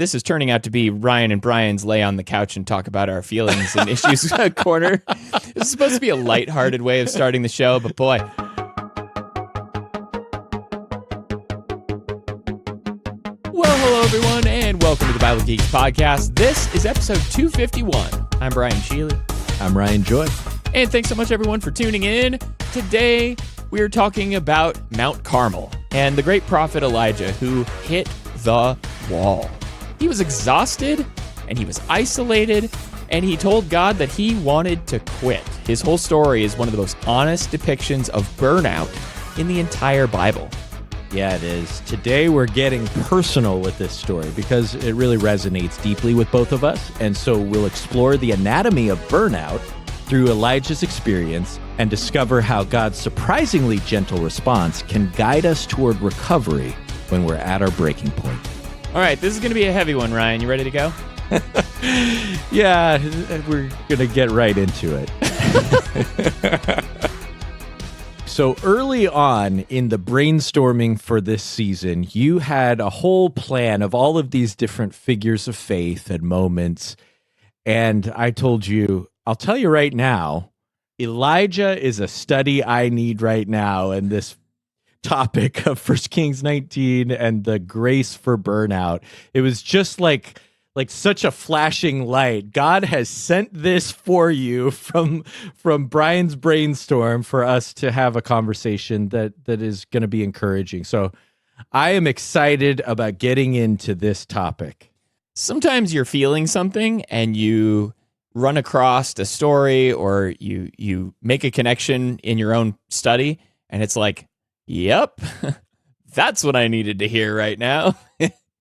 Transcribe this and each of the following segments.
This is turning out to be Ryan and Brian's lay on the couch and talk about our feelings and issues corner. This is supposed to be a lighthearted way of starting the show, but boy. Well, hello everyone, and welcome to the Bible Geeks podcast. This is episode 251. I'm Brian Sheely. I'm Ryan Joy. And thanks so much everyone for tuning in. Today, we are talking about Mount Carmel and the great prophet Elijah who hit the wall. He was exhausted, and he was isolated, and he told God that he wanted to quit. His whole story is one of the most honest depictions of burnout in the entire Bible. Yeah, it is. Today we're getting personal with this story because it really resonates deeply with both of us, and so we'll explore the anatomy of burnout through Elijah's experience and discover how God's surprisingly gentle response can guide us toward recovery when we're at our breaking point. All right, this is going to be a heavy one, Ryan. You ready to go? Yeah, we're going to get right into it. So early on in the brainstorming for this season, you had a whole plan of all of these different figures of faith and moments. And I told you, I'll tell you right now, Elijah is a study I need right now in this topic of 1 Kings 19 and the grace for burnout. It was just like such a flashing light. God has sent this for you from Brian's brainstorm for us to have a conversation that is going to be encouraging. So I am excited about getting into this topic. Sometimes you're feeling something and you run across a story or you make a connection in your own study and it's like, yep, that's what I needed to hear right now.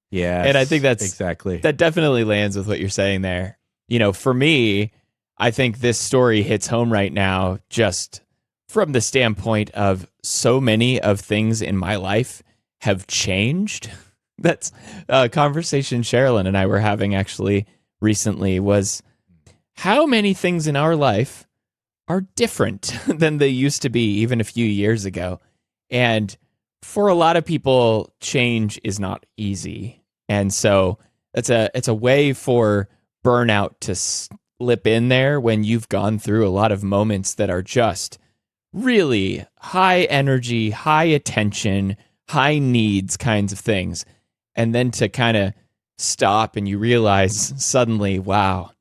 Yeah. And I think that definitely lands with what you're saying there. You know, for me, I think this story hits home right now just from the standpoint of so many of things in my life have changed. That's a conversation Sherilyn and I were having actually recently was how many things in our life are different than they used to be even a few years ago. And for a lot of people, change is not easy. And so it's a way for burnout to slip in there when you've gone through a lot of moments that are just really high energy, high attention, high needs kinds of things. And then to kind of stop and you realize suddenly, wow,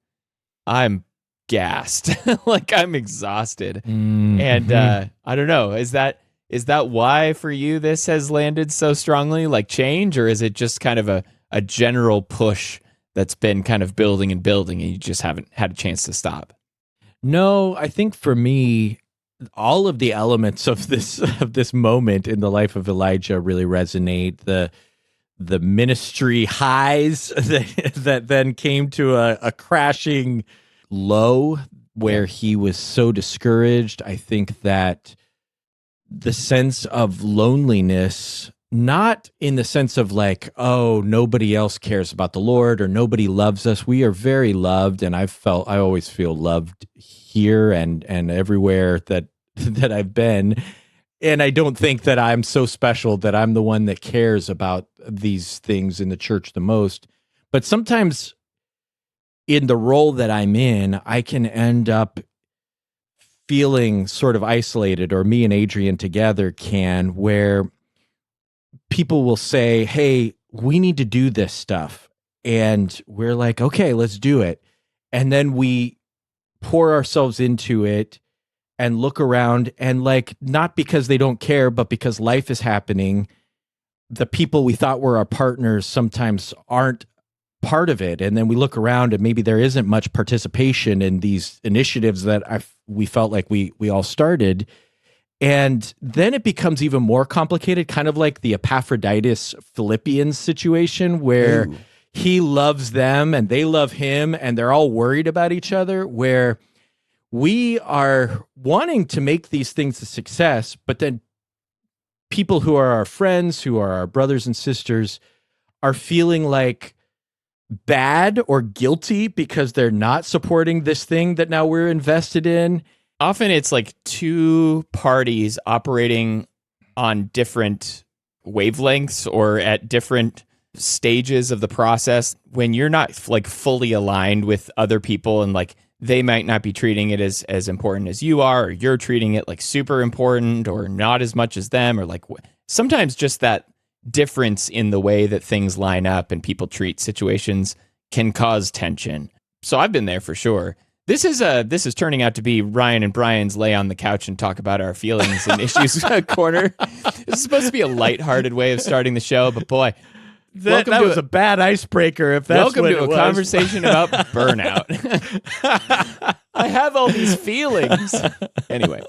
I'm gassed. Like I'm exhausted. Mm-hmm. And I don't know, is that why for you this has landed so strongly, like change, or is it just kind of a general push that's been kind of building and building and you just haven't had a chance to stop? No, I think for me, all of the elements of this moment in the life of Elijah really resonate. The ministry highs that then came to a crashing low where he was so discouraged. I think that the sense of loneliness, not in the sense of like, oh, nobody else cares about the Lord or nobody loves us. We are very loved, and I always feel loved here and everywhere that I've been. And I don't think that I'm so special that I'm the one that cares about these things in the church the most. But sometimes in the role that I'm in, I can end up feeling sort of isolated, or me and Adrian together can, where people will say, hey, we need to do this stuff. And we're like, okay, let's do it. And then we pour ourselves into it and look around and like, not because they don't care, but because life is happening, the people we thought were our partners sometimes aren't part of it. And then we look around and maybe there isn't much participation in these initiatives that we felt like we all started. And then it becomes even more complicated, kind of like the Epaphroditus Philippians situation where he loves them and they love him and they're all worried about each other, where we are wanting to make these things a success, but then people who are our friends, who are our brothers and sisters, are feeling like bad or guilty because they're not supporting this thing that now we're invested in. Often it's like two parties operating on different wavelengths or at different stages of the process when you're not like fully aligned with other people, and like they might not be treating it as important as you are, or you're treating it like super important or not as much as them, or like sometimes just that difference in the way that things line up and people treat situations can cause tension. So I've been there for sure. This is turning out to be Ryan and Brian's lay on the couch and talk about our feelings and issues corner. This is supposed to be a lighthearted way of starting the show, but boy, that was a bad icebreaker. If that's welcome what to it a was. Conversation about burnout. I have all these feelings. Anyway,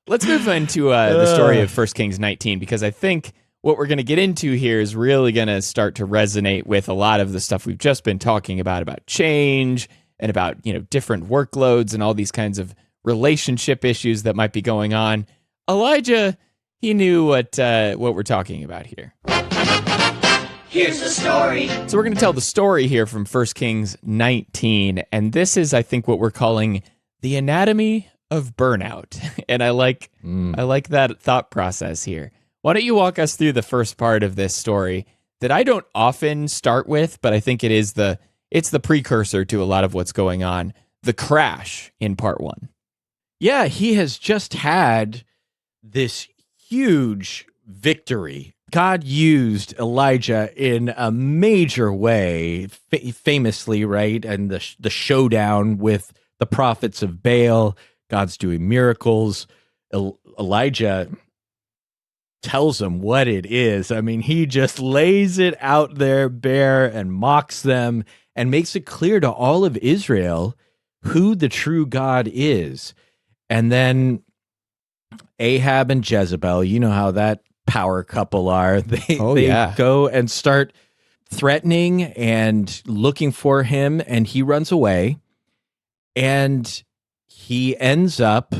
let's move into the story of 1 Kings 19, because I think what we're going to get into here is really going to start to resonate with a lot of the stuff we've just been talking about change and about, different workloads and all these kinds of relationship issues that might be going on. Elijah, he knew what we're talking about here. Here's the story. So we're going to tell the story here from 1 Kings 19, and this is, I think, what we're calling the anatomy of burnout. And I like that thought process here. Why don't you walk us through the first part of this story that I don't often start with, but I think it's the precursor to a lot of what's going on, the crash in part 1. Yeah, he has just had this huge victory. God used Elijah in a major way, famously, right? And the showdown with the prophets of Baal. God's doing miracles. Elijah tells him what it is. I mean, he just lays it out there bare and mocks them and makes it clear to all of Israel who the true God is. And then Ahab and Jezebel, you know how that power couple are. They go and start threatening and looking for him, and he runs away. And he ends up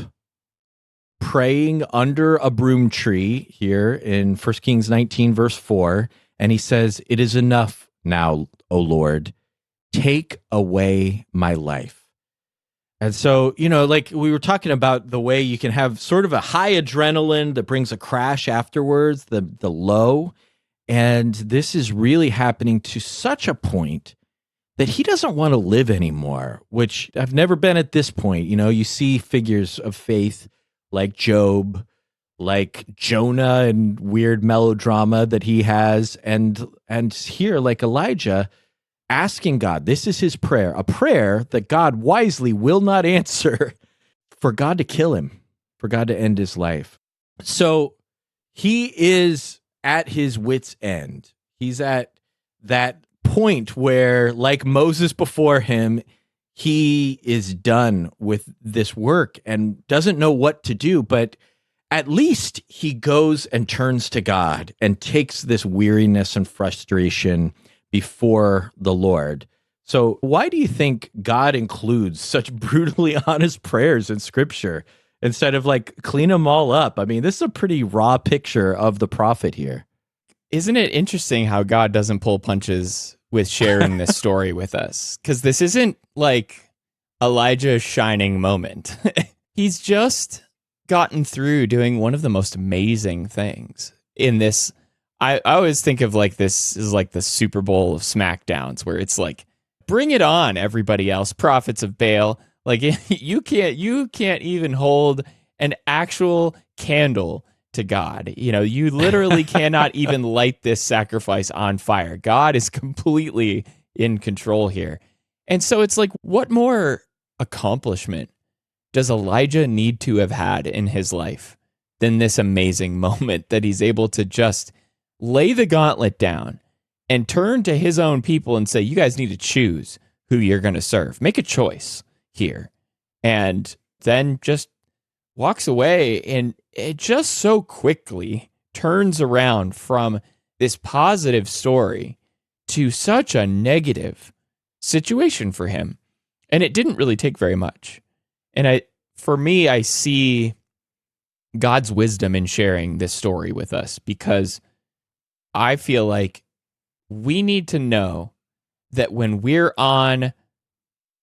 praying under a broom tree here in 1 Kings 19, verse 4. And he says, "It is enough now, O Lord. Take away my life." And so, like we were talking about the way you can have sort of a high adrenaline that brings a crash afterwards, the low. And this is really happening to such a point that he doesn't want to live anymore, which I've never been at this point. You see figures of faith like Job, like Jonah and weird melodrama that he has. And here, like Elijah, asking God, this is his prayer, a prayer that God wisely will not answer, for God to kill him, for God to end his life. So he is at his wit's end. He's at that point where, like Moses before him, he is done with this work and doesn't know what to do, but at least he goes and turns to God and takes this weariness and frustration before the Lord. So why do you think God includes such brutally honest prayers in Scripture instead of like clean them all up? I mean, this is a pretty raw picture of the prophet here. Isn't it interesting how God doesn't pull punches with sharing this story with us? Because this isn't like Elijah's shining moment. He's just gotten through doing one of the most amazing things in this. I always think of like this is like the Super Bowl of SmackDowns, where it's like, bring it on, everybody else, prophets of Baal. Like you can't even hold an actual candle to God. You literally cannot even light this sacrifice on fire. God is completely in control here. And so it's like, what more accomplishment does Elijah need to have had in his life than this amazing moment that he's able to just lay the gauntlet down and turn to his own people and say, you guys need to choose who you're going to serve. Make a choice here. And then just walks away, and it just so quickly turns around from this positive story to such a negative situation for him. And it didn't really take very much. And for me, I see God's wisdom in sharing this story with us, because I feel like we need to know that when we're on,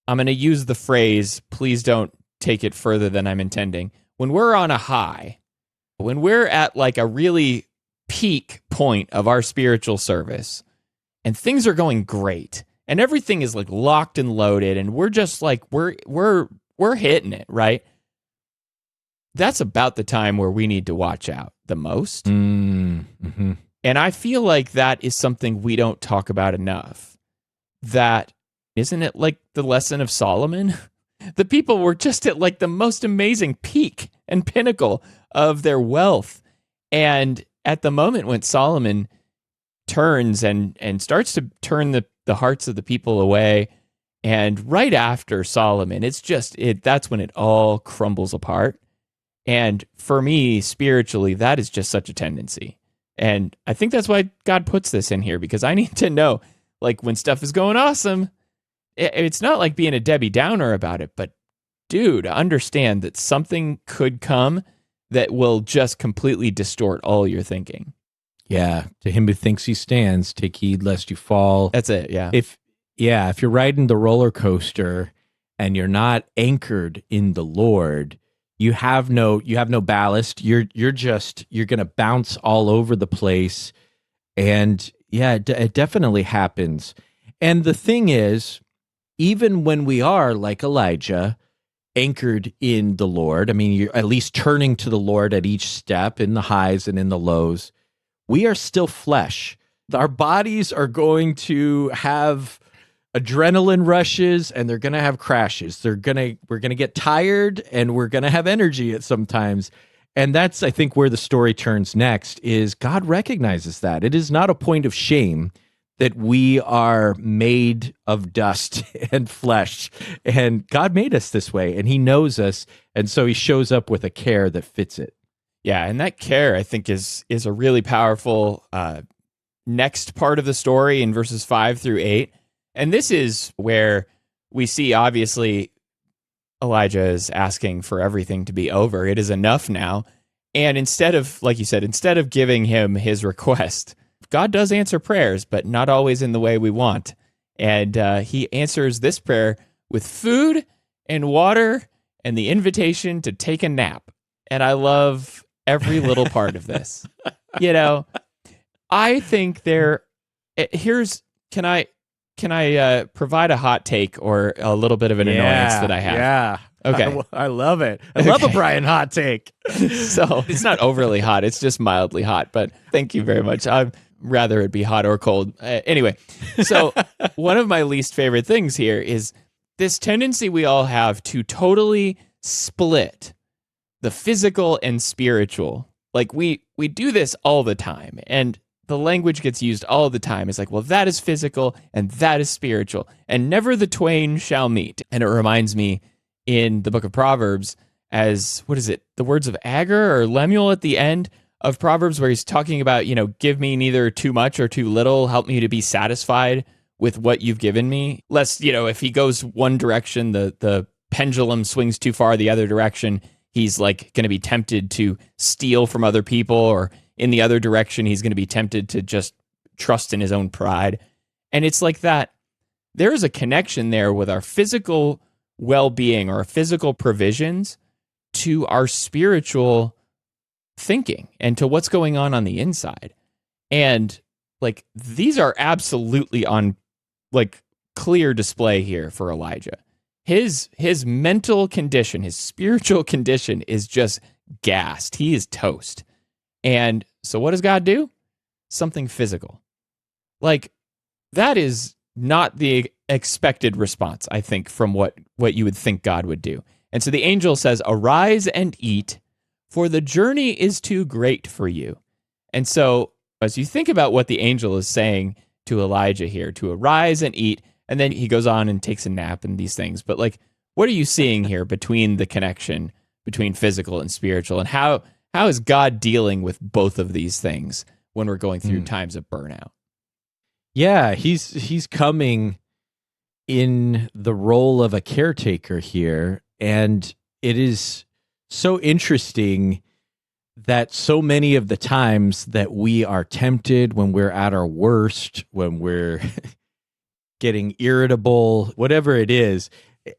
I'm going to use the phrase, please don't take it further than I'm intending. When we're on a high, when we're at like a really peak point of our spiritual service, and things are going great, and everything is like locked and loaded, and we're just like we're hitting it, right? That's about the time where we need to watch out the most. Mm-hmm. And I feel like that is something we don't talk about enough. That isn't it like the lesson of Solomon? The people were just at like the most amazing peak and pinnacle of their wealth. And at the moment when Solomon turns and starts to turn the hearts of the people away, and right after Solomon, that's when it all crumbles apart. And for me, spiritually, that is just such a tendency. And I think that's why God puts this in here, because I need to know, like, when stuff is going awesome, it's not like being a Debbie Downer about it, but dude, understand that something could come that will just completely distort all your thinking. Yeah. To him who thinks he stands, take heed lest you fall. That's it. Yeah. If you're riding the roller coaster and you're not anchored in the Lord, you have no ballast. You're going to bounce all over the place. And yeah, it definitely happens. And the thing is, even when we are like Elijah, anchored in the Lord, I mean, you're at least turning to the Lord at each step, in the highs and in the lows, we are still flesh. Our bodies are going to have adrenaline rushes, and they're going to have crashes. We're going to get tired, and we're going to have energy at sometimes. And that's, I think, where the story turns next, is God recognizes that. It is not a point of shame that we are made of dust and flesh, and God made us this way, and he knows us, and so he shows up with a care that fits it. Yeah, and that care, I think, is a really powerful next part of the story in verses 5 through 8. And this is where we see, obviously, Elijah is asking for everything to be over. It is enough now. And instead of, like you said, instead of giving him his request, God does answer prayers, but not always in the way we want. And he answers this prayer with food and water and the invitation to take a nap. And I love every little part of this. You know, I think can I provide a hot take or a little bit of an annoyance that I have? Yeah. Okay. I love it. I love a Brian hot take. So it's not overly hot. It's just mildly hot. But thank you very much. I'd rather it be hot or cold. Anyway, so one of my least favorite things here is this tendency we all have to totally split the physical and spiritual. Like we do this all the time. And the language gets used all the time. It's like, well, that is physical and that is spiritual, and never the twain shall meet. And it reminds me in the book of Proverbs as, what is it? The words of Agur or Lemuel at the end of Proverbs, where he's talking about, give me neither too much or too little. Help me to be satisfied with what you've given me. Lest, if he goes one direction, the pendulum swings too far the other direction. He's like going to be tempted to steal from other people, or in the other direction, he's going to be tempted to just trust in his own pride. And it's like that. There is a connection there with our physical well-being or our physical provisions to our spiritual thinking and to what's going on the inside. And like, these are absolutely on like clear display here for Elijah. His mental condition, his spiritual condition is just gassed. He is toast. And so what does God do? Something physical. Like, that is not the expected response, I think, from what you would think God would do. And so the angel says, "Arise and eat, for the journey is too great for you." And so as you think about what the angel is saying to Elijah here, to arise and eat, and then he goes on and takes a nap and these things. But like, what are you seeing here between the connection between physical and spiritual, and how is God dealing with both of these things when we're going through times of burnout? Yeah, he's coming in the role of a caretaker here, and it is so interesting that so many of the times that we are tempted, when we're at our worst, when we're getting irritable, whatever it is,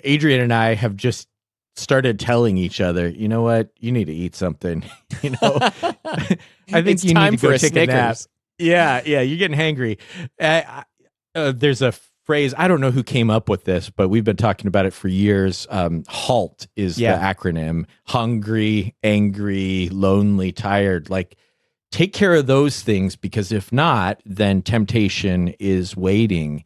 Adrian and I have just started telling each other, you know what, you need to eat something. I think it's you time need to for go a take Snickers. a nap. Yeah, you're getting hangry. There's a phrase, I don't know who came up with this, but we've been talking about it for years. HALT is the acronym. Hungry, angry, lonely, tired. Like, take care of those things, because if not, then temptation is waiting.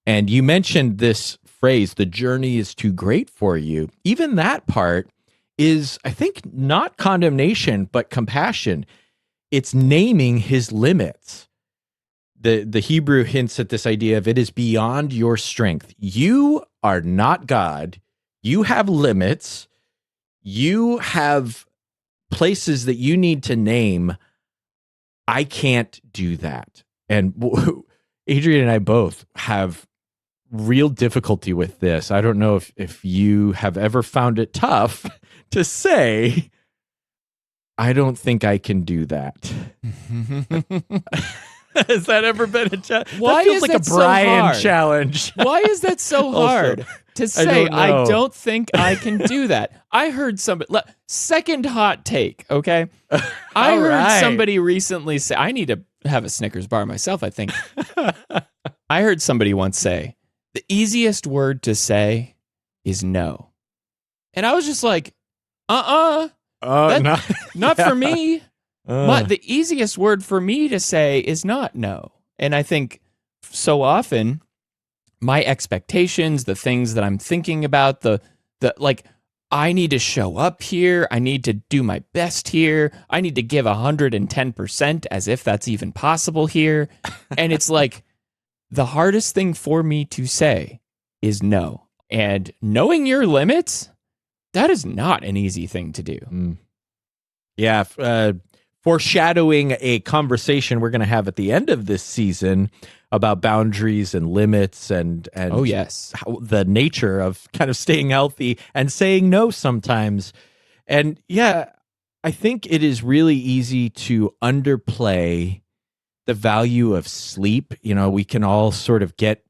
And you mentioned this phrase, the journey is too great for you. Even that part is, I think, not condemnation, but compassion. It's naming his limits. The Hebrew hints at this idea of it is beyond your strength. You are not God. You have limits. You have places that you need to name. I can't do that. And Adrian and I both have real difficulty with this. I don't know if you have ever found it tough to say, I don't think I can do that. Has that ever been a challenge? Why that feels is like that a Brian so challenge. Why is that so hard to say, I don't think I can do that? I heard somebody, second hot take, okay? I heard somebody recently say, I need to have a Snickers bar myself, I think. I heard somebody once say, the easiest word to say is no. And I was just like, not for me. The easiest word for me to say is not no. And I think so often my expectations, the things that I'm thinking about, the like, I need to show up here. I need to do my best here. I need to give 110% as if that's even possible here. And it's like, the hardest thing for me to say is no. And knowing your limits, that is not an easy thing to do. Yeah. Foreshadowing a conversation we're going to have at the end of this season about boundaries and limits and oh yes, the nature of kind of staying healthy and saying no sometimes. And yeah, I think it is really easy to underplay the value of sleep. You know, we can all sort of get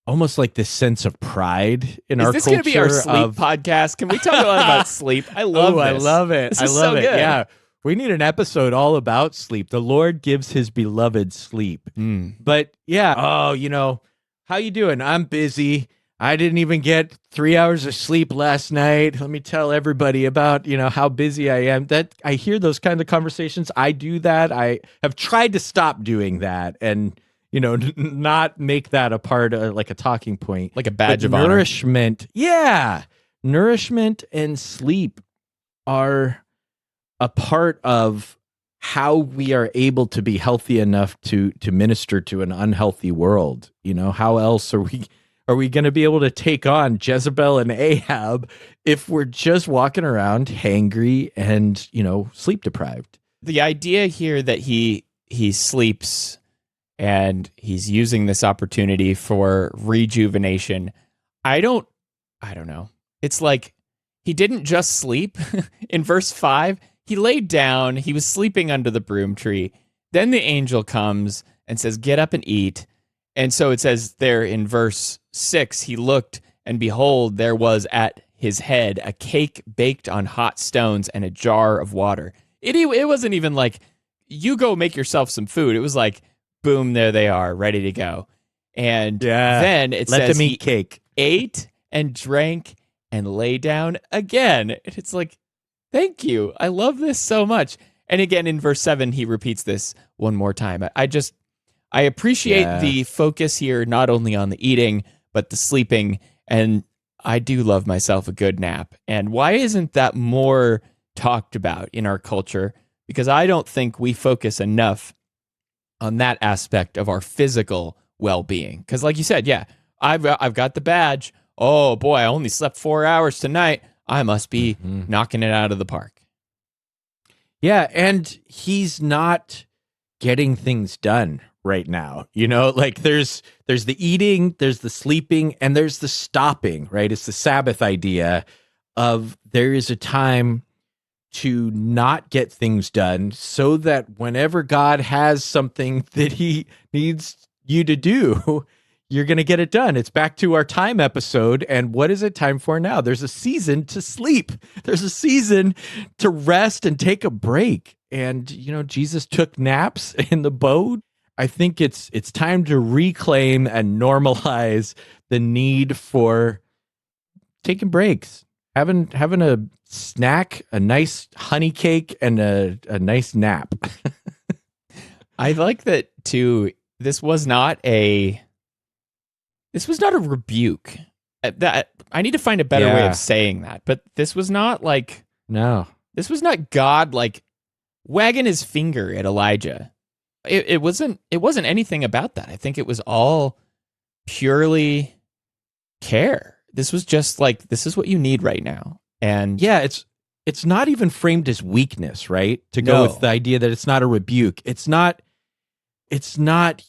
almost like this sense of pride in our culture. Is this going to be our sleep podcast? Can we talk a lot about sleep? I love this. I love it. I love it. Good. Yeah. We need an episode all about sleep. The Lord gives his beloved sleep. But yeah, how you doing? I'm busy. I didn't even get 3 hours of sleep last night. Let me tell everybody about, how busy I am. That I hear those kinds of conversations. I do that. I have tried to stop doing that and, not make that a part of like a talking point. Like a badge of nourishment. honor. Yeah. Nourishment and sleep are a part of how we are able to be healthy enough to minister to an unhealthy world. How else are we going to be able to take on Jezebel and Ahab if we're just walking around hangry and, sleep deprived? The idea here that he sleeps and he's using this opportunity for rejuvenation. I don't know. It's like he didn't just sleep. In verse 5, he laid down, he was sleeping under the broom tree. Then the angel comes and says, get up and eat. And so it says there in verse 6, he looked, and behold, there was at his head a cake baked on hot stones and a jar of water. It wasn't even like, you go make yourself some food. It was like, boom, there they are, ready to go. And then it Let says them eat cake. Ate and drank and lay down again. And it's like, thank you. I love this so much. And again, in verse 7, he repeats this one more time. I appreciate the focus here, not only on the eating, but the sleeping. And I do love myself a good nap. And why isn't that more talked about in our culture? Because I don't think we focus enough on that aspect of our physical well-being. Because like you said, I've got the badge. Oh boy, I only slept 4 hours tonight. I must be knocking it out of the park. Yeah, and he's not getting things done right now. Like there's the eating, there's the sleeping, and there's the stopping, right? It's the Sabbath idea of there is a time to not get things done so that whenever God has something that he needs you to do, you're going to get it done. It's back to our time episode. And what is it time for now? There's a season to sleep. There's a season to rest and take a break. And, Jesus took naps in the boat. I think it's time to reclaim and normalize the need for taking breaks, having a snack, a nice honey cake, and a nice nap. I like that too. This was not a rebuke. That I need to find a better way of saying that. But this was not like this was not God like wagging his finger at Elijah. It wasn't anything about that. I think it was all purely care. This was just like, this is what you need right now. And yeah, it's not even framed as weakness, right? To go with the idea that it's not a rebuke. It's not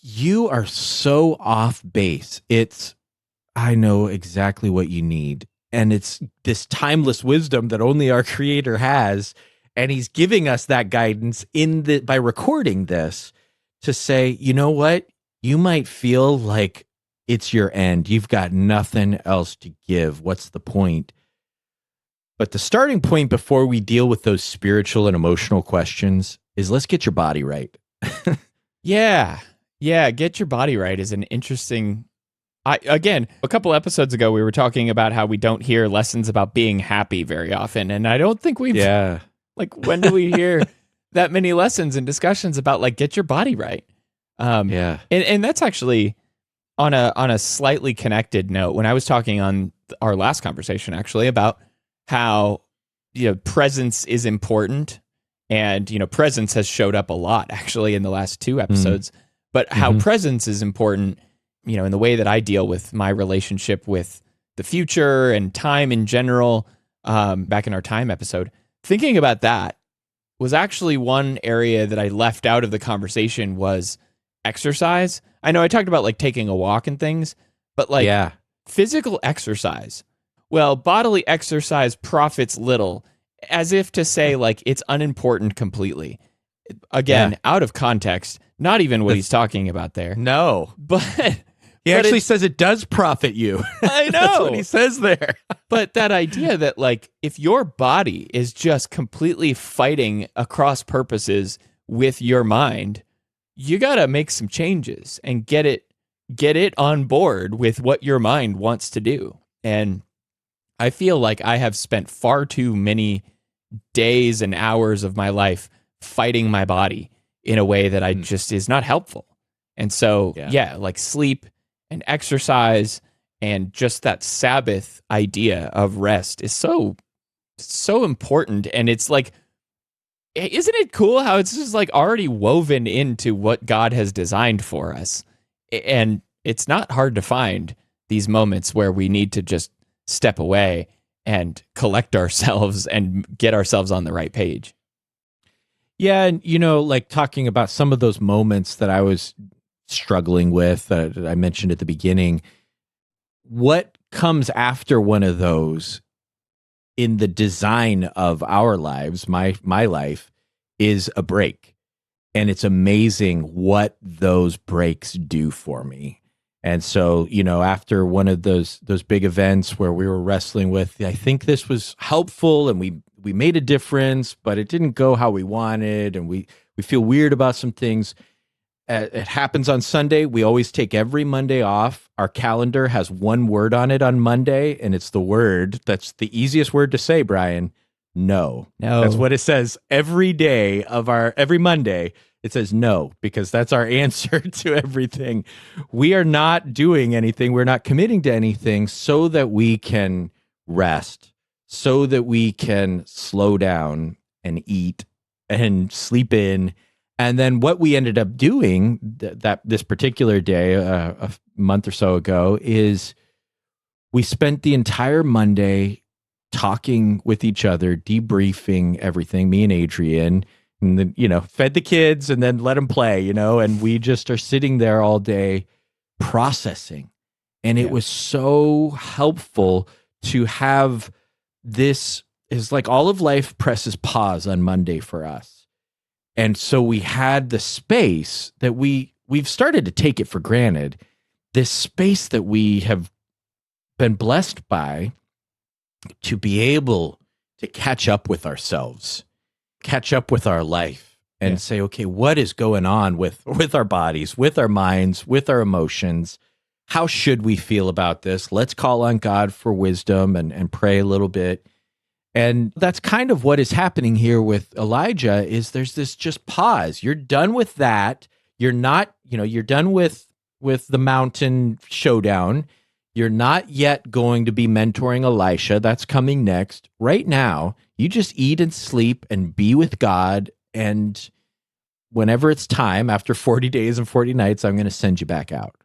you are so off base. It's I know exactly what you need. And it's this timeless wisdom that only our creator has. And he's giving us that guidance by recording this to say, you know what? You might feel like it's your end. You've got nothing else to give. What's the point? But the starting point before we deal with those spiritual and emotional questions is let's get your body right. Yeah, get your body right is an interesting... Again, a couple episodes ago, we were talking about how we don't hear lessons about being happy very often. And I don't think we've... Yeah. Like, when do we hear that many lessons and discussions about, like, get your body right? Yeah. And that's actually on a slightly connected note. When I was talking on our last conversation, actually, about how, presence is important. And, presence has showed up a lot, actually, in the last 2 episodes. But how presence is important... in the way that I deal with my relationship with the future and time in general, back in our time episode, thinking about that was actually one area that I left out of the conversation was exercise. I know I talked about like taking a walk and things, but like physical exercise. Well, bodily exercise profits little, as if to say like it's unimportant completely. Again, out of context, not even what he's talking about there. No. But... He actually says it does profit you. I know. That's what he says there. But that idea that, like, if your body is just completely fighting across purposes with your mind, you got to make some changes and get it on board with what your mind wants to do. And I feel like I have spent far too many days and hours of my life fighting my body in a way that I just is not helpful. And so, like sleep and exercise and just that Sabbath idea of rest is so important. And it's like, isn't it cool how it's just like already woven into what God has designed for us? And it's not hard to find these moments where we need to just step away and collect ourselves and get ourselves on the right page. Yeah. And, like talking about some of those moments that I was struggling with that I mentioned at the beginning, what comes after one of those in the design of our lives, my life, is a break. And it's amazing what those breaks do for me. And so, after one of those big events where we were wrestling with, I think this was helpful and we made a difference, but it didn't go how we wanted, and we feel weird about some things. It happens on Sunday. We always take every Monday off. Our calendar has one word on it on Monday, and it's the word that's the easiest word to say, Brian. No. That's what it says every day of every Monday. It says no, because that's our answer to everything. We are not doing anything. We're not committing to anything so that we can rest, so that we can slow down and eat and sleep in. And then what we ended up doing that this particular day, a month or so ago, is we spent the entire Monday talking with each other, debriefing everything, me and Adrian, and then, fed the kids and then let them play, and we just are sitting there all day processing. And it was so helpful to have this, is like all of life presses pause on Monday for us. And so we had the space that we've started to take it for granted, this space that we have been blessed by to be able to catch up with ourselves, catch up with our life, and say, okay, what is going on with our bodies, with our minds, with our emotions? How should we feel about this? Let's call on God for wisdom and pray a little bit. And that's kind of what is happening here with Elijah is there's this just pause. You're done with that. You're not, you're done with the mountain showdown. You're not yet going to be mentoring Elisha. That's coming next. Right now, you just eat and sleep and be with God. And whenever it's time, after 40 days and 40 nights, I'm going to send you back out.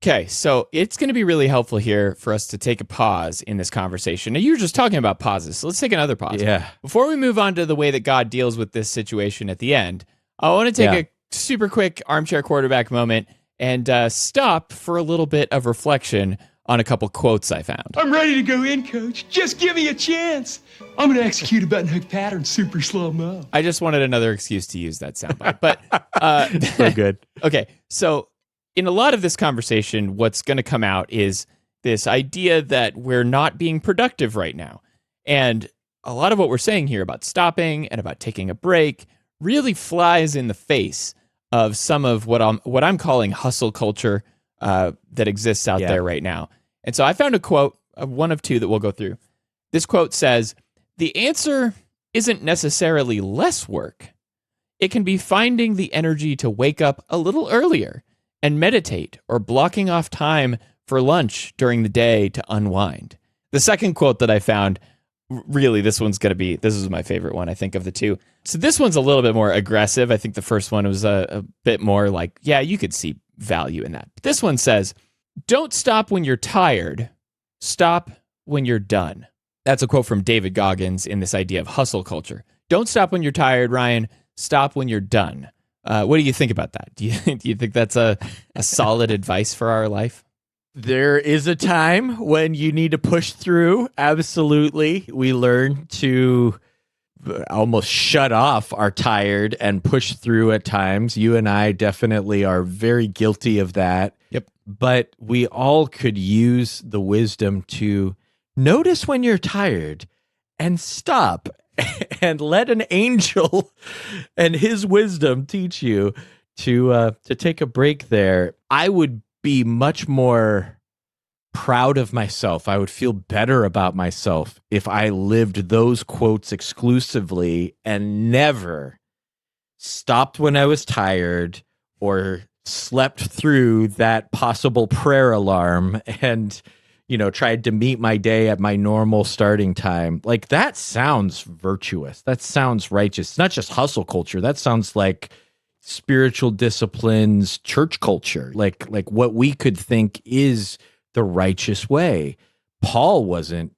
Okay, so it's going to be really helpful here for us to take a pause in this conversation. Now, you were just talking about pauses, so let's take another pause. Yeah. Before we move on to the way that God deals with this situation at the end, I want to take a super quick armchair quarterback moment and stop for a little bit of reflection on a couple quotes I found. I'm ready to go in, Coach. Just give me a chance. I'm going to execute a button hook pattern super slow-mo. I just wanted another excuse to use that soundbite. But So good. Okay, so in a lot of this conversation, what's going to come out is this idea that we're not being productive right now. And a lot of what we're saying here about stopping and about taking a break really flies in the face of some of what I'm calling hustle culture that exists out there right now. And so I found a quote, one of two that we'll go through. This quote says, "The answer isn't necessarily less work. It can be finding the energy to wake up a little earlier and meditate or blocking off time for lunch during the day to unwind." The second quote that I found, really, this is my favorite one, I think, of the two. So this one's a little bit more aggressive. I think the first one was a bit more like, yeah, you could see value in that. But this one says, "Don't stop when you're tired. Stop when you're done." That's a quote from David Goggins in this idea of hustle culture. Don't stop when you're tired, Ryan. Stop when you're done. What do you think about that? Do you think that's a solid advice for our life? There is a time when you need to push through. Absolutely. We learn to almost shut off our tired and push through at times. You and I definitely are very guilty of that. Yep. But we all could use the wisdom to notice when you're tired and stop and let an angel and his wisdom teach you to take a break there. I would be much more proud of myself. I would feel better about myself if I lived those quotes exclusively and never stopped when I was tired or slept through that possible prayer alarm and, tried to meet my day at my normal starting time. Like, that sounds virtuous. That sounds righteous. It's not just hustle culture. That sounds like spiritual disciplines, church culture, like what we could think is the righteous way. Paul wasn't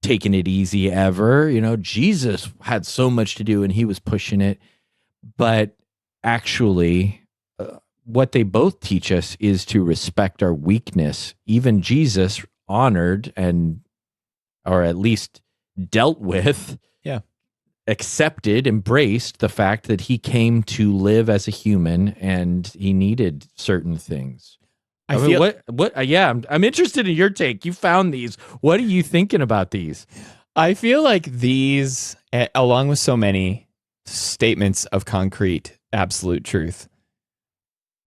taking it easy ever. Jesus had so much to do and he was pushing it. But actually, what they both teach us is to respect our weakness. Even Jesus honored or at least dealt with, accepted, embraced the fact that he came to live as a human and he needed certain things. I'm interested in your take. You found these. What are you thinking about these? I feel like these, along with so many statements of concrete, absolute truth,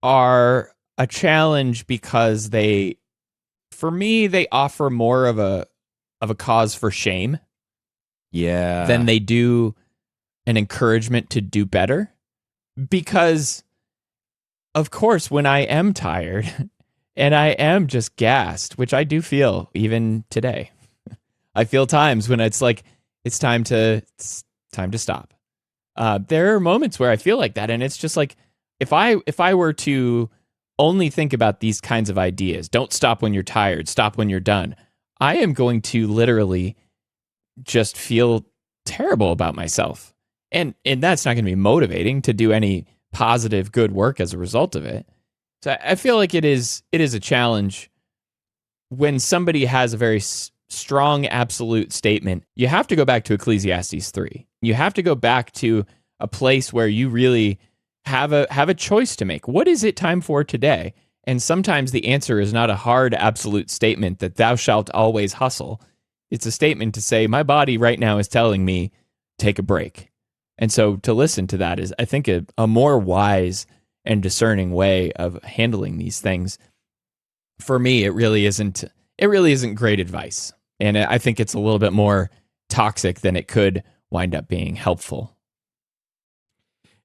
are a challenge because for me, they offer more of a cause for shame. Than they do an encouragement to do better. Because, of course, when I am tired and I am just gassed, which I do feel even today, I feel times when it's like, it's time to stop. There are moments where I feel like that. And it's just like, if I were to only think about these kinds of ideas, don't stop when you're tired, stop when you're done, I am going to literally just feel terrible about myself. And that's not going to be motivating to do any positive, good work as a result of it. So I feel like it is a challenge when somebody has a very strong absolute statement. You have to go back to Ecclesiastes 3. You have to go back to a place where you really have a choice to make. What is it time for today? And sometimes the answer is not a hard absolute statement that thou shalt always hustle. It's a statement to say, my body right now is telling me, take a break. And so to listen to that is, I think, a more wise and discerning way of handling these things. For me, it really isn't great advice. And I think it's a little bit more toxic than it could wind up being helpful.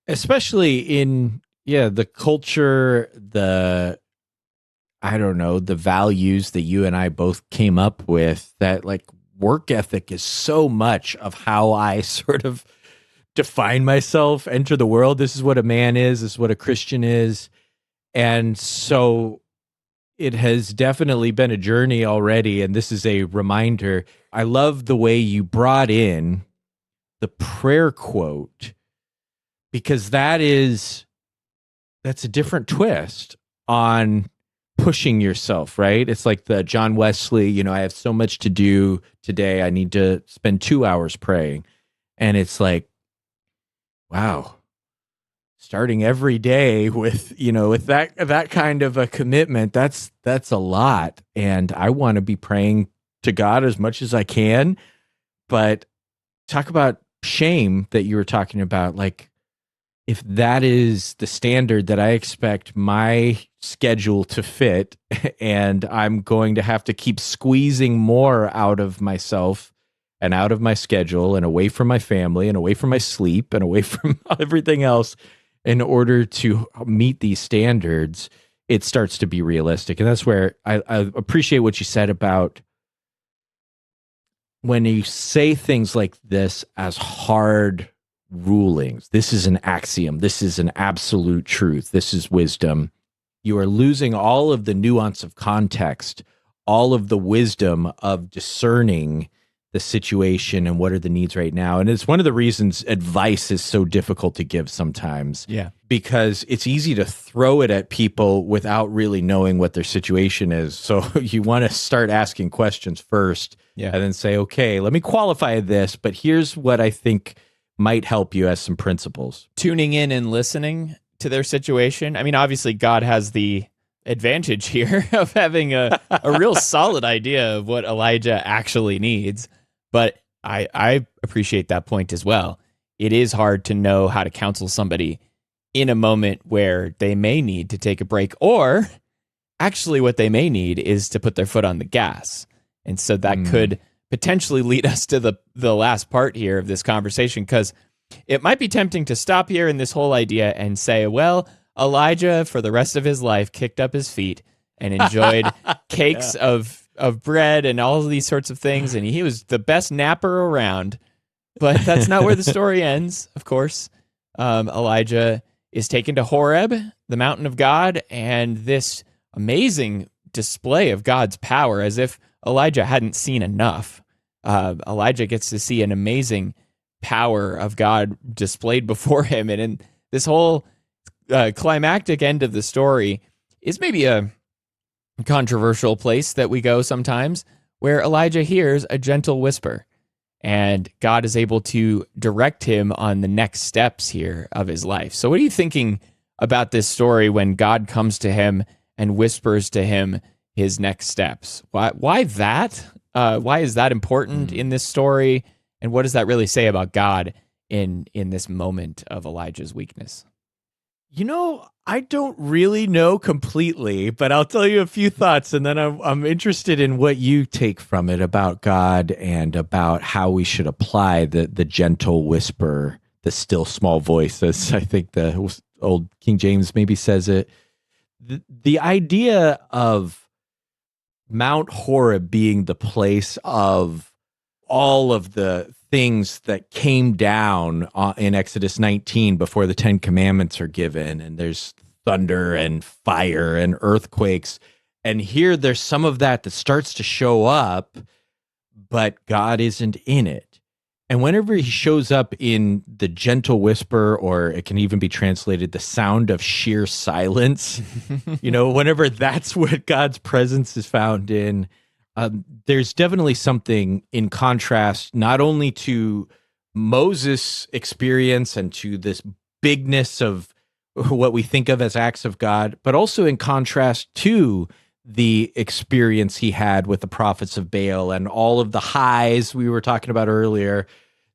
Especially in the culture, the values that you and I both came up with, that like work ethic is so much of how I sort of define myself, enter the world. This is what a man is, this is what a Christian is. And so it has definitely been a journey already, and this is a reminder. I love the way you brought in the prayer quote, because that's a different twist on pushing yourself, right? It's like the John Wesley, I have so much to do today, I need to spend 2 hours praying. And it's like, wow, starting every day with that kind of a commitment, that's a lot. And I want to be praying to God as much as I can. But talk about shame that you were talking about. Like, if that is the standard that I expect my schedule to fit, and I'm going to have to keep squeezing more out of myself and out of my schedule and away from my family and away from my sleep and away from everything else in order to meet these standards, it starts to be realistic. And that's where I appreciate what you said about when you say things like this as hard rulings. This is an axiom. This is an absolute truth. This is wisdom. You are losing all of the nuance of context, all of the wisdom of discerning the situation and what are the needs right now. And it's one of the reasons advice is so difficult to give sometimes. Yeah. Because it's easy to throw it at people without really knowing what their situation is. So you want to start asking questions first, and then say, okay, let me qualify this, but here's what I think might help you as some principles. Tuning in and listening to their situation. I mean, obviously God has the advantage here of having a real solid idea of what Elijah actually needs. But I appreciate that point as well. It is hard to know how to counsel somebody in a moment where they may need to take a break, or actually what they may need is to put their foot on the gas. And so that could potentially lead us to the last part here of this conversation, because it might be tempting to stop here in this whole idea and say, well, Elijah, for the rest of his life, kicked up his feet and enjoyed cakes of bread and all of these sorts of things, and he was the best napper around. But that's not where the story ends, of course. Elijah is taken to Horeb, the mountain of God, and this amazing display of God's power, as if Elijah hadn't seen enough. Elijah gets to see an amazing power of God displayed before him. And in this whole climactic end of the story is maybe a controversial place that we go sometimes, where Elijah hears a gentle whisper, and God is able to direct him on the next steps here of his life. So what are you thinking about this story when God comes to him and whispers to him his next steps? Why that? Why is that important in this story? And what does that really say about God in this moment of Elijah's weakness? I don't really know completely, but I'll tell you a few thoughts, and then I'm interested in what you take from it about God and about how we should apply the gentle whisper, the still small voice, as I think the old King James maybe says it. The idea of Mount Horeb being the place of all of the things that came down in Exodus 19 before the 10 Commandments are given, and there's thunder and fire and earthquakes. And here there's some of that starts to show up, but God isn't in it. And whenever he shows up in the gentle whisper, or it can even be translated the sound of sheer silence, whenever that's what God's presence is found in, there's definitely something in contrast, not only to Moses' experience and to this bigness of what we think of as acts of God, but also in contrast to the experience he had with the prophets of Baal and all of the highs we were talking about earlier.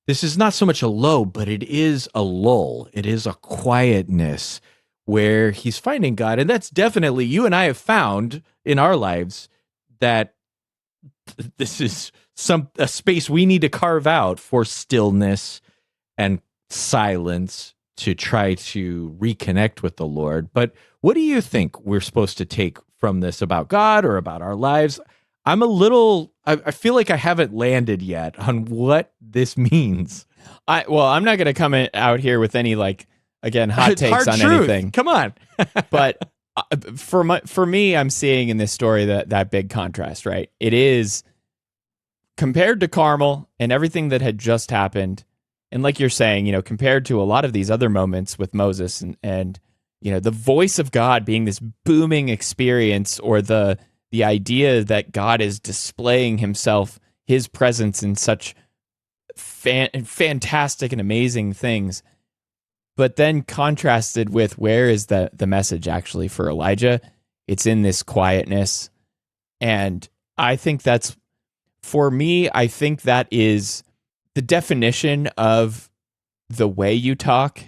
this is not so much a low, but it is a lull. It is a quietness where he's finding God. And that's definitely, you and I have found in our lives that this is a space we need to carve out for stillness and silence to try to reconnect with the Lord. But what do you think we're supposed to take from this about God or about our lives? I'm I feel like I haven't landed yet on what this means. I'm not going to come out here with any hot takes hard on truth. anything. Come on. But for me, I'm seeing in this story that big contrast, right? It is compared to Carmel and everything that had just happened. And like you're saying, compared to a lot of these other moments with Moses and the voice of God being this booming experience, or the idea that God is displaying himself, his presence in such fantastic and amazing things. But then contrasted with where is the message actually for Elijah? It's in this quietness. And I think that's, for me, I think that is the definition of the way you talk,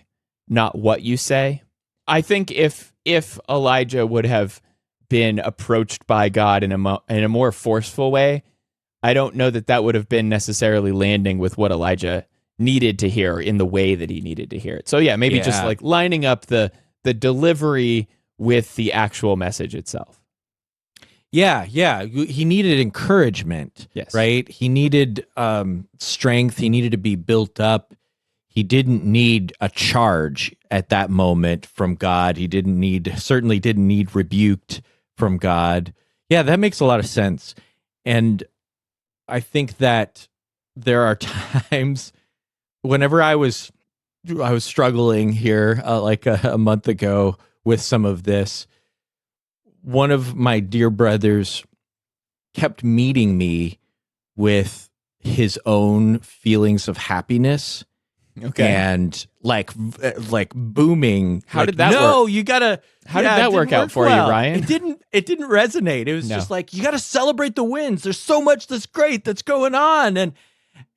not what you say. I think if Elijah would have been approached by God in a more forceful way, I don't know that would have been necessarily landing with what Elijah needed to hear in the way that he needed to hear it. So yeah, maybe just like lining up the delivery with the actual message itself. Yeah. He needed encouragement, yes, right? He needed strength. He needed to be built up. He didn't need a charge at that moment from God. He certainly didn't need rebuked from God. Yeah, that makes a lot of sense. And I think that there are times whenever I was struggling here like a month ago with some of this, one of my dear brothers kept meeting me with his own feelings of happiness. Okay. And like booming. How did that work? No, you gotta. How did that work out for you, Ryan? It didn't resonate. It was just like, you got to celebrate the wins. There's so much that's great that's going on,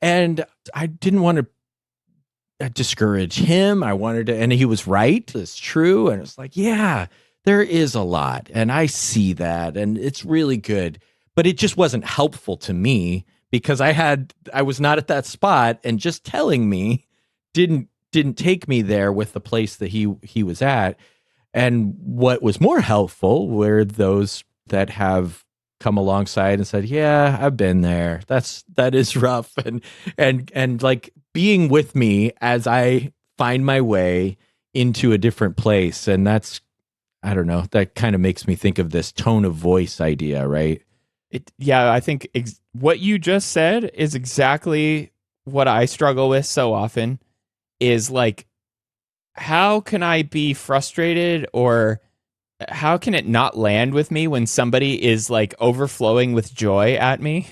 and I didn't want to discourage him. I wanted to, and he was right. It's true, and it's like, yeah, there is a lot, and I see that, and it's really good. But it just wasn't helpful to me because I was not at that spot, and just telling me didn't take me there with the place that he was at. And what was more helpful were those that have come alongside and said, yeah, I've been there. That is rough. And like being with me as I find my way into a different place. And that's, I don't know, that kind of makes me think of this tone of voice idea, right? I think what you just said is exactly what I struggle with so often, is like, how can I be frustrated, or how can it not land with me when somebody is like overflowing with joy at me?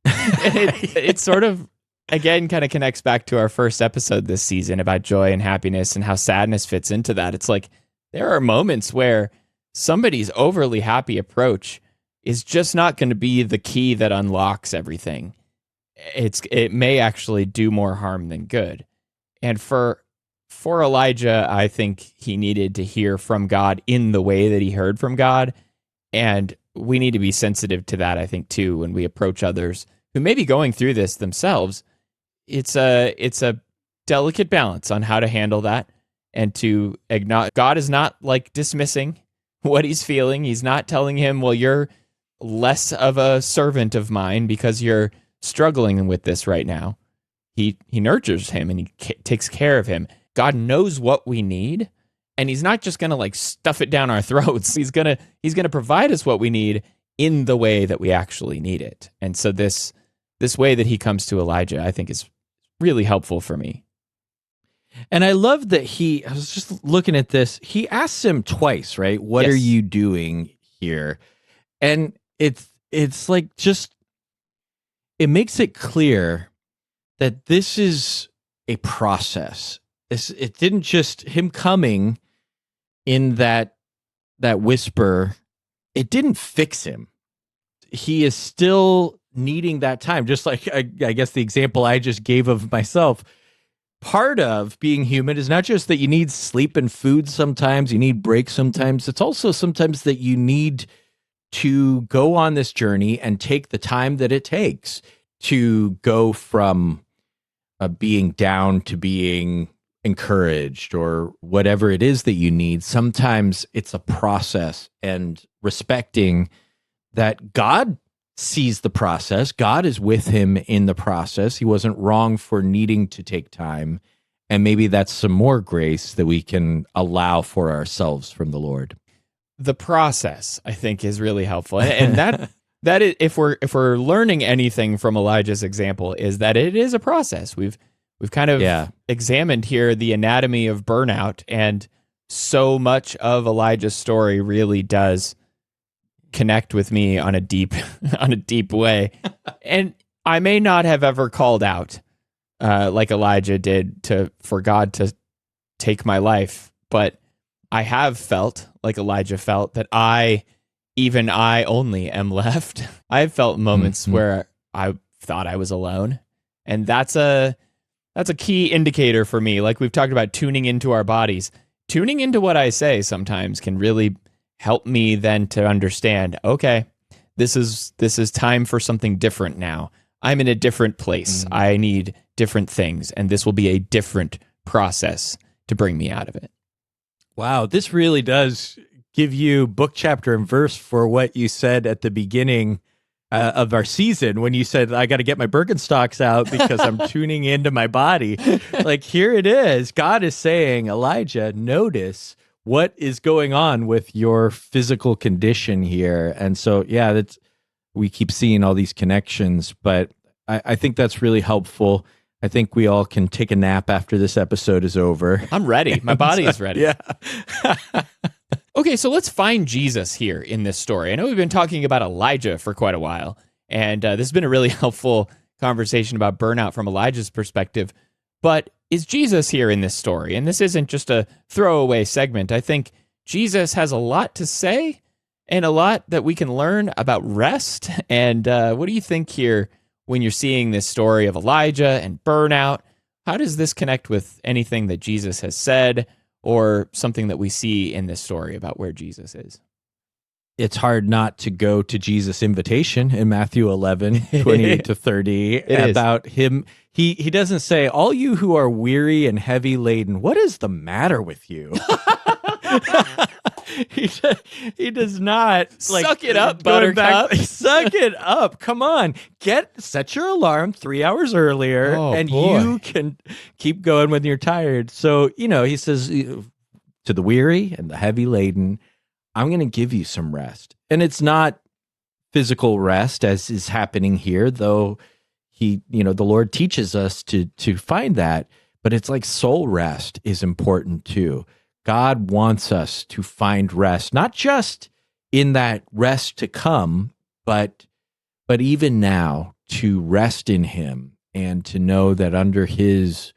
It sort of, again, kind of connects back to our first episode this season about joy and happiness and how sadness fits into that. It's like, there are moments where somebody's overly happy approach is just not going to be the key that unlocks everything. It may actually do more harm than good. And for Elijah, I think he needed to hear from God in the way that he heard from God. And we need to be sensitive to that, I think, too, when we approach others who may be going through this themselves. It's a delicate balance on how to handle that, and to acknowledge God is not like dismissing what he's feeling. He's not telling him, well, you're less of a servant of mine because you're struggling with this right now. He nurtures him and he takes care of him. God knows what we need, and he's not just going to like stuff it down our throats. He's going to provide us what we need in the way that we actually need it. And so this way that he comes to Elijah, I think, is really helpful for me. And I love that I was just looking at this, he asks him twice, right? What are you doing here? And it's like, just, it makes it clear that this is a process. It didn't just, him coming in that whisper, it didn't fix him. He is still needing that time, just like I guess the example I just gave of myself. Part of being human is not just that you need sleep and food sometimes, you need breaks sometimes. It's also sometimes that you need to go on this journey and take the time that it takes to go from being down to being encouraged or whatever it is that you need. Sometimes it's a process, and respecting that God sees the process. God is with him in the process. He wasn't wrong for needing to take time. And maybe that's some more grace that we can allow for ourselves from the Lord. The process, I think, is really helpful. And that is, if we're learning anything from Elijah's example, is that it is a process. We've kind of examined here the anatomy of burnout, and so much of Elijah's story really does connect with me on a deep way. And I may not have ever called out like Elijah did for God to take my life, but I have felt like Elijah felt that I only am left. I've felt moments where I thought I was alone, and that's a key indicator for me. Like we've talked about tuning into our bodies, tuning into what I say sometimes can really help me then to understand, okay, this is time for something different now. I'm in a different place. I need different things, and this will be a different process to bring me out of it. Wow, this really does give you book, chapter, and verse for what you said at the beginning of our season when you said, I got to get my Birkenstocks out because I'm tuning into my body. Like, here it is. God is saying, Elijah, notice what is going on with your physical condition here. And so, we keep seeing all these connections, but I think that's really helpful. I think we all can take a nap after this episode is over. I'm ready. My body is ready. Yeah. Okay, so let's find Jesus here in this story. I know we've been talking about Elijah for quite a while, and this has been a really helpful conversation about burnout from Elijah's perspective. But is Jesus here in this story? And this isn't just a throwaway segment. I think Jesus has a lot to say and a lot that we can learn about rest. And what do you think here when you're seeing this story of Elijah and burnout? How does this connect with anything that Jesus has said or something that we see in this story about where Jesus is? It's hard not to go to Jesus' invitation in Matthew 11, 28 to 30 about him. He doesn't say, all you who are weary and heavy laden, what is the matter with you? He does not suck it up, Buttercup. Suck it up. Come on. Set your alarm 3 hours earlier you can keep going when you're tired. So, he says to the weary and the heavy laden, I'm going to give you some rest. And it's not physical rest as is happening here, though the Lord teaches us to find that, but it's like soul rest is important too. God wants us to find rest, not just in that rest to come, but even now to rest in him and to know that under his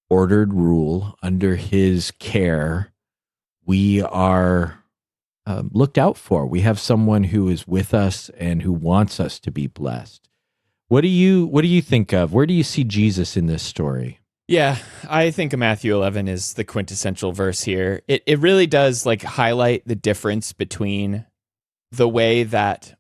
ordered rule, under his care, we are looked out for. We have someone who is with us and who wants us to be blessed. What do you think of? Where do you see Jesus in this story? Yeah, I think Matthew 11 is the quintessential verse here. It really does highlight the difference between the way that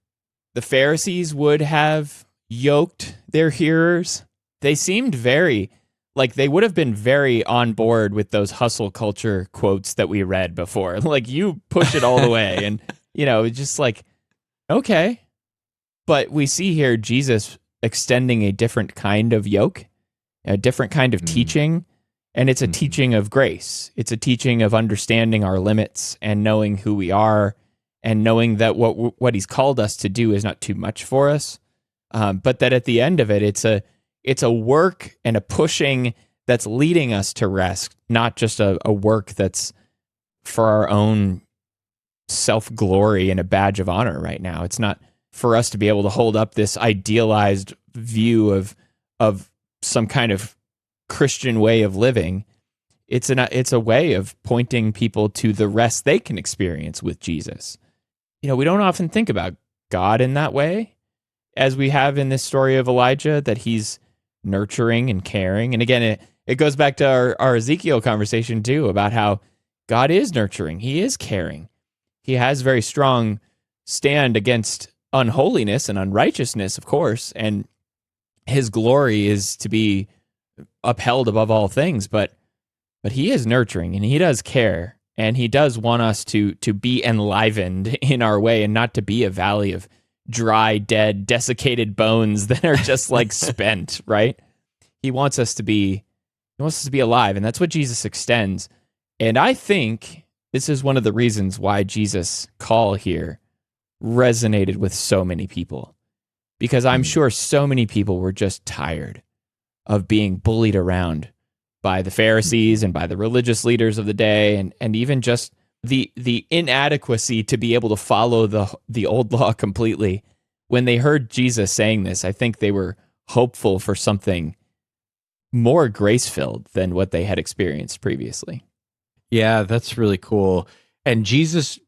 the Pharisees would have yoked their hearers. They seemed very, they would have been very on board with those hustle culture quotes that we read before. You push it all the way. And, just okay. But we see here Jesus extending a different kind of yoke, a different kind of teaching, and it's a teaching of grace. It's a teaching of understanding our limits and knowing who we are and knowing that what he's called us to do is not too much for us, but that at the end of it, it's a work and a pushing that's leading us to rest, not just a work that's for our own self-glory and a badge of honor right now. It's not for us to be able to hold up this idealized view of some kind of Christian way of living. It's a way of pointing people to the rest they can experience with Jesus. We don't often think about God in that way. as we have in this story of Elijah, that he's nurturing and caring. And again, it goes back to our Ezekiel conversation too, about how God is nurturing. He is caring. He has very strong stand against unholiness and unrighteousness, of course, and his glory is to be upheld above all things, but he is nurturing and he does care, and he does want us to be enlivened in our way and not to be a valley of dry, dead, desiccated bones that are just like spent, right? He wants us to be alive, and that's what Jesus extends. And I think this is one of the reasons why Jesus' call here resonated with so many people, because I'm sure so many people were just tired of being bullied around by the Pharisees and by the religious leaders of the day, and even just the inadequacy to be able to follow the old law completely. When they heard Jesus saying this, I think they were hopeful for something more grace-filled than what they had experienced previously. Yeah, that's really cool. And Jesus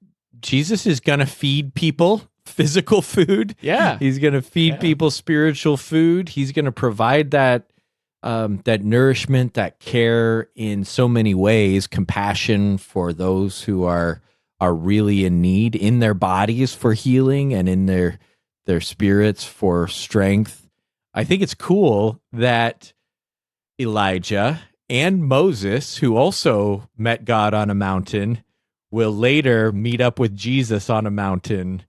is going to feed people physical food. Yeah. He's going to feed people spiritual food. He's going to provide that nourishment, that care in so many ways, compassion for those who are really in need, in their bodies for healing and in their spirits for strength. I think it's cool that Elijah and Moses, who also met God on a mountain, will later meet up with Jesus on a mountain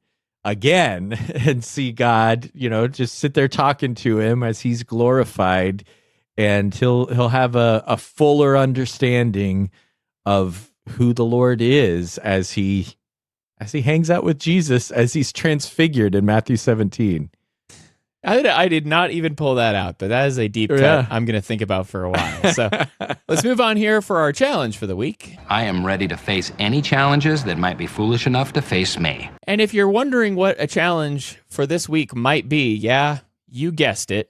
again and see God, just sit there talking to him as he's glorified, and he'll have a fuller understanding of who the Lord is as he hangs out with Jesus, as he's transfigured in Matthew 17. I did not even pull that out, but that is a deep cut I'm going to think about for a while. So let's move on here for our challenge for the week. I am ready to face any challenges that might be foolish enough to face me. And if you're wondering what a challenge for this week might be, yeah, you guessed it.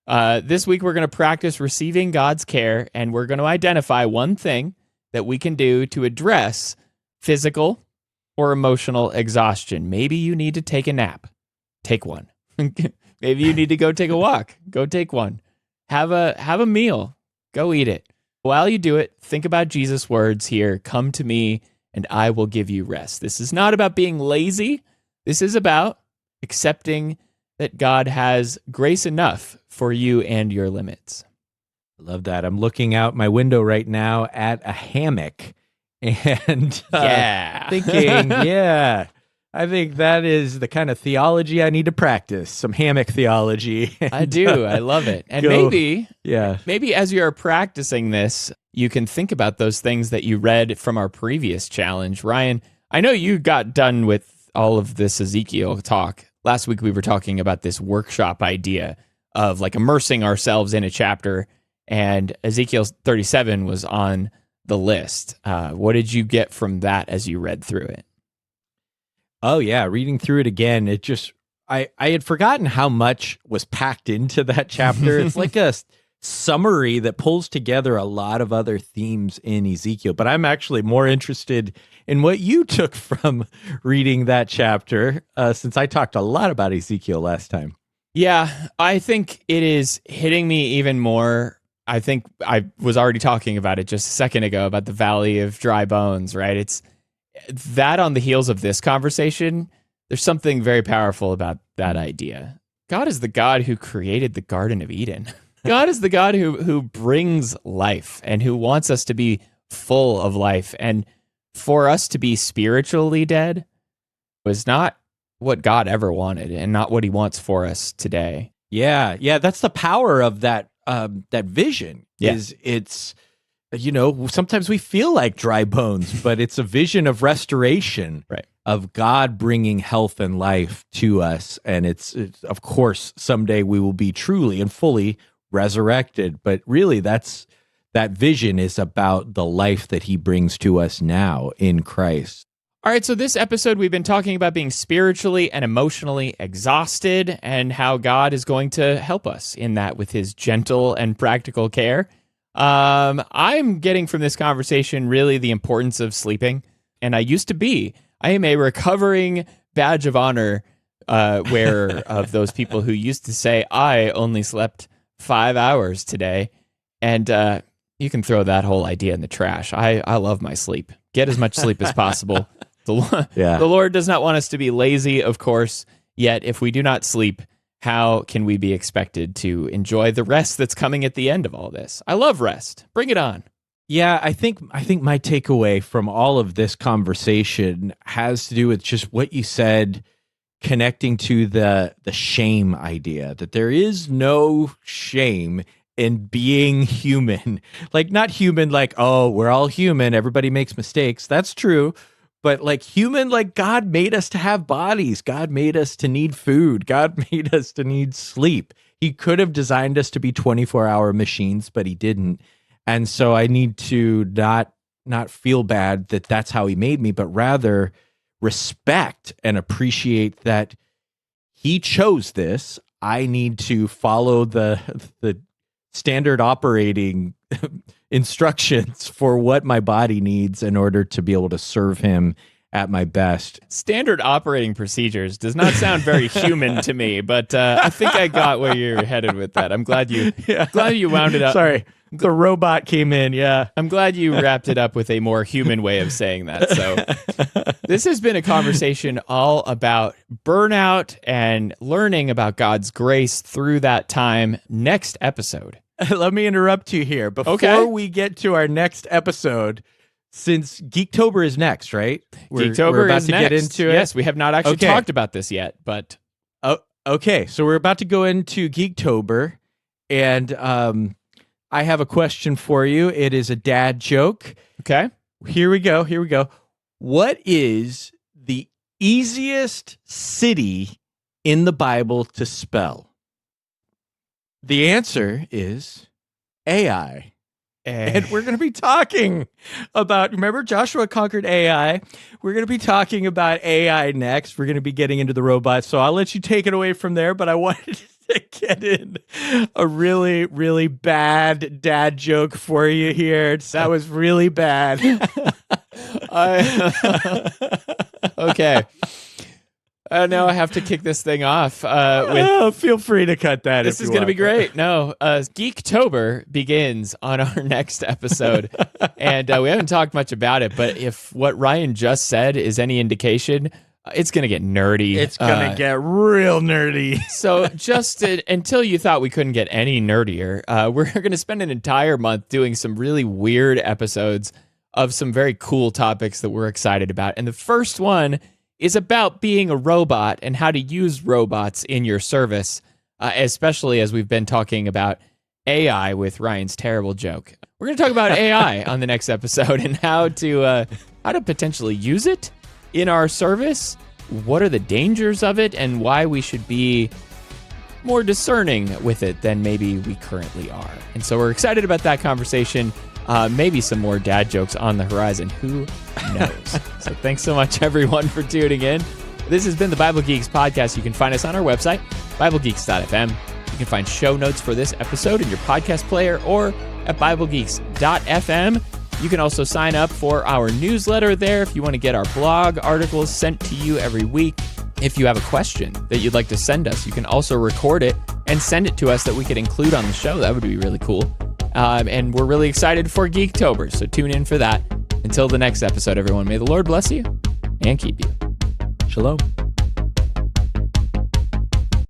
This week we're going to practice receiving God's care, and we're going to identify one thing that we can do to address physical or emotional exhaustion. Maybe you need to take a nap. Take one. Maybe you need to go take a walk. Go take one. Have a meal. Go eat it. While you do it, think about Jesus' words here. Come to me and I will give you rest. This is not about being lazy. This is about accepting that God has grace enough for you and your limits. I love that. I'm looking out my window right now at a hammock and thinking, I think that is the kind of theology I need to practice, some hammock theology. I do. I love it. And maybe as you're practicing this, you can think about those things that you read from our previous challenge. Ryan, I know you got done with all of this Ezekiel talk. Last week we were talking about this workshop idea of like immersing ourselves in a chapter, and Ezekiel 37 was on the list. What did you get from that as you read through it? Oh yeah, reading through it again, it just I had forgotten how much was packed into that chapter. It's like a summary that pulls together a lot of other themes in Ezekiel. But I'm actually more interested in what you took from reading that chapter, since I talked a lot about Ezekiel last time. Yeah, I think it is hitting me even more. I think I was already talking about it just a second ago about the Valley of Dry Bones, right? It's that on the heels of this conversation, there's something very powerful about that idea. God is the God who created the Garden of Eden. God is the God who brings life and who wants us to be full of life. And for us to be spiritually dead was not what God ever wanted and not what he wants for us today. Yeah, that's the power of that vision. Yeah. It's sometimes we feel like dry bones, but it's a vision of restoration, right? Of God bringing health and life to us. And it's of course, someday we will be truly and fully resurrected. But really, that vision is about the life that he brings to us now in Christ. All right, so this episode, we've been talking about being spiritually and emotionally exhausted and how God is going to help us in that with his gentle and practical care. I'm getting from this conversation really the importance of sleeping. And I am a recovering badge of honor where of those people who used to say, I only slept 5 hours today. And you can throw that whole idea in the trash. I love my sleep. Get as much sleep as possible. The Lord does not want us to be lazy, of course, yet if we do not sleep, how can we be expected to enjoy the rest that's coming at the end of all this? I love rest. Bring it on. Yeah, I think my takeaway from all of this conversation has to do with just what you said, connecting to the shame idea, that there is no shame in being human. Like, not human like, oh, we're all human, everybody makes mistakes. That's true. But like human, like God made us to have bodies. God made us to need food. God made us to need sleep. He could have designed us to be 24-hour machines, but he didn't. And so I need to not feel bad that that's how he made me, but rather respect and appreciate that he chose this. I need to follow the standard operating instructions for what my body needs in order to be able to serve him at my best. Standard operating procedures does not sound very human to me, but I think I got where you're headed with that. I'm glad you wound it up. Sorry, the robot came in. Yeah, I'm glad you wrapped it up with a more human way of saying that. So this has been a conversation all about burnout and learning about God's grace through that time. Next episode. Let me interrupt you here. Before we get to our next episode, since Geektober is next, right? Geektober about is to next. Get into it. Yes, we have not actually talked about this yet, but... Okay, so we're about to go into Geektober, and I have a question for you. It is a dad joke. Okay. Here we go. What is the easiest city in the Bible to spell? The answer is Ai. And we're going to be talking about, remember Joshua conquered Ai? We're going to be talking about Ai next. We're going to be getting into the robots. So I'll let you take it away from there, but I wanted to get in a really, really bad dad joke for you here. That was really bad. Okay. Now I have to kick this thing off. Feel free to cut that. This is going to be great. No, Geektober begins on our next episode, and we haven't talked much about it. But if what Ryan just said is any indication, it's going to get nerdy. It's going to get real nerdy. So just until you thought we couldn't get any nerdier, we're going to spend an entire month doing some really weird episodes of some very cool topics that we're excited about. And the first one is about being a robot and how to use robots in your service, especially as we've been talking about AI with Ryan's terrible joke. We're going to talk about AI on the next episode and how to potentially use it in our service. What are the dangers of it and why we should be more discerning with it than maybe we currently are. And so we're excited about that conversation. Maybe some more dad jokes on the horizon. Who knows? So thanks so much, everyone, for tuning in. This has been the Bible Geeks podcast. You can find us on our website, BibleGeeks.fm. You can find show notes for this episode in your podcast player or at BibleGeeks.fm. You can also sign up for our newsletter there if you want to get our blog articles sent to you every week. If you have a question that you'd like to send us, you can also record it and send it to us that we could include on the show. That would be really cool. And we're really excited for Geektober, so tune in for that. Until the next episode, everyone, may the Lord bless you and keep you. Shalom.